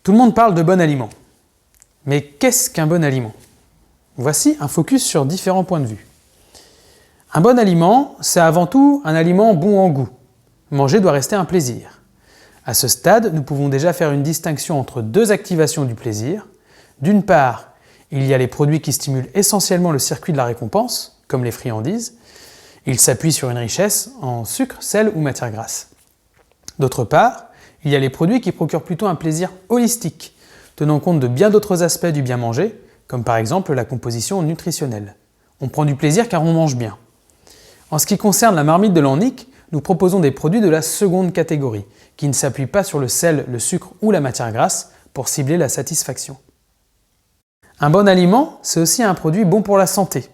Tout le monde parle de bon aliment. Mais qu'est-ce qu'un bon aliment? Voici un focus sur différents points de vue. Un bon aliment, c'est avant tout un aliment bon en goût. Manger doit rester un plaisir. À ce stade, nous pouvons déjà faire une distinction entre deux activations du plaisir. D'une part, il y a les produits qui stimulent essentiellement le circuit de la récompense, comme les friandises. Ils s'appuient sur une richesse en sucre, sel ou matière grasse. D'autre part, il y a les produits qui procurent plutôt un plaisir holistique, tenant compte de bien d'autres aspects du bien manger, comme par exemple la composition nutritionnelle. On prend du plaisir car on mange bien. En ce qui concerne la marmite de Lannick, nous proposons des produits de la seconde catégorie, qui ne s'appuient pas sur le sel, le sucre ou la matière grasse pour cibler la satisfaction. Un bon aliment, c'est aussi un produit bon pour la santé.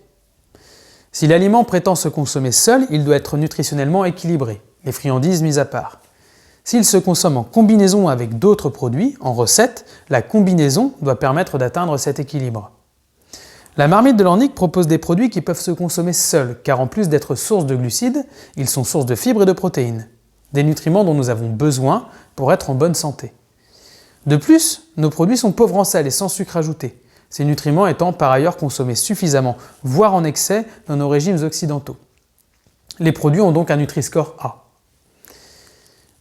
Si l'aliment prétend se consommer seul, il doit être nutritionnellement équilibré, les friandises mises à part. S'il se consomme en combinaison avec d'autres produits, en recette, la combinaison doit permettre d'atteindre cet équilibre. La marmite de Lannick propose des produits qui peuvent se consommer seuls, car en plus d'être source de glucides, ils sont source de fibres et de protéines, des nutriments dont nous avons besoin pour être en bonne santé. De plus, nos produits sont pauvres en sel et sans sucre ajouté, ces nutriments étant par ailleurs consommés suffisamment, voire en excès, dans nos régimes occidentaux. Les produits ont donc un Nutri-Score A.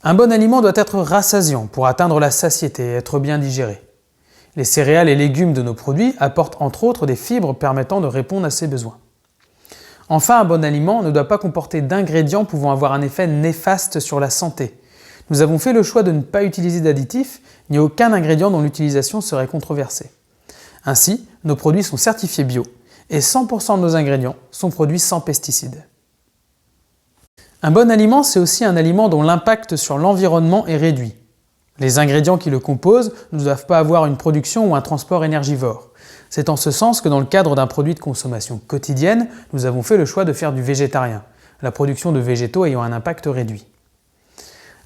Un bon aliment doit être rassasiant pour atteindre la satiété et être bien digéré. Les céréales et légumes de nos produits apportent entre autres des fibres permettant de répondre à ces besoins. Enfin, un bon aliment ne doit pas comporter d'ingrédients pouvant avoir un effet néfaste sur la santé. Nous avons fait le choix de ne pas utiliser d'additifs, ni aucun ingrédient dont l'utilisation serait controversée. Ainsi, nos produits sont certifiés bio et 100% de nos ingrédients sont produits sans pesticides. Un bon aliment, c'est aussi un aliment dont l'impact sur l'environnement est réduit. Les ingrédients qui le composent ne doivent pas avoir une production ou un transport énergivore. C'est en ce sens que dans le cadre d'un produit de consommation quotidienne, nous avons fait le choix de faire du végétarien, la production de végétaux ayant un impact réduit.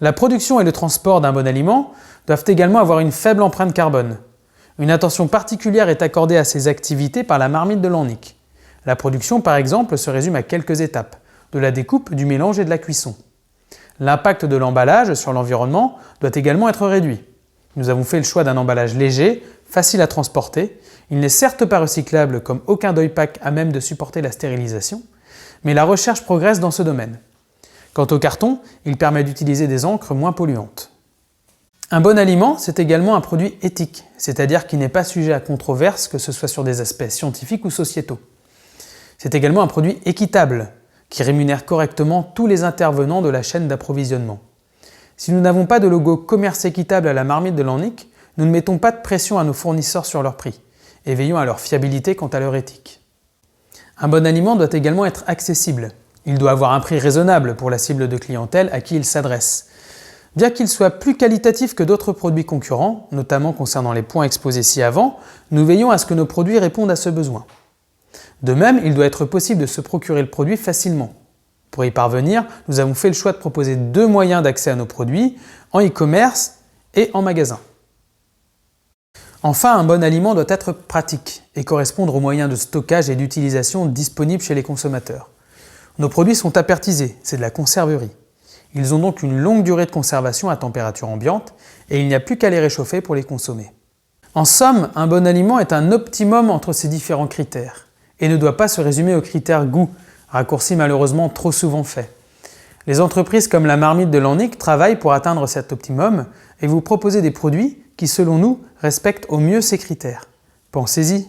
La production et le transport d'un bon aliment doivent également avoir une faible empreinte carbone. Une attention particulière est accordée à ces activités par la marmite de Lannick. La production, par exemple, se résume à quelques étapes, de la découpe, du mélange et de la cuisson. L'impact de l'emballage sur l'environnement doit également être réduit. Nous avons fait le choix d'un emballage léger, facile à transporter. Il n'est certes pas recyclable comme aucun doypack à même de supporter la stérilisation, mais la recherche progresse dans ce domaine. Quant au carton, il permet d'utiliser des encres moins polluantes. Un bon aliment, c'est également un produit éthique, c'est-à-dire qui n'est pas sujet à controverse, que ce soit sur des aspects scientifiques ou sociétaux. C'est également un produit équitable, qui rémunère correctement tous les intervenants de la chaîne d'approvisionnement. Si nous n'avons pas de logo commerce équitable à la marmite de Lannick, nous ne mettons pas de pression à nos fournisseurs sur leur prix, et veillons à leur fiabilité quant à leur éthique. Un bon aliment doit également être accessible. Il doit avoir un prix raisonnable pour la cible de clientèle à qui il s'adresse. Bien qu'il soit plus qualitatif que d'autres produits concurrents, notamment concernant les points exposés ci-avant, nous veillons à ce que nos produits répondent à ce besoin. De même, il doit être possible de se procurer le produit facilement. Pour y parvenir, nous avons fait le choix de proposer deux moyens d'accès à nos produits, en e-commerce et en magasin. Enfin, un bon aliment doit être pratique et correspondre aux moyens de stockage et d'utilisation disponibles chez les consommateurs. Nos produits sont apertisés, c'est de la conserverie. Ils ont donc une longue durée de conservation à température ambiante et il n'y a plus qu'à les réchauffer pour les consommer. En somme, un bon aliment est un optimum entre ces différents critères et ne doit pas se résumer au critère goût, raccourci malheureusement trop souvent fait. Les entreprises comme la marmite de Lannick travaillent pour atteindre cet optimum et vous proposer des produits qui, selon nous, respectent au mieux ces critères. Pensez-y.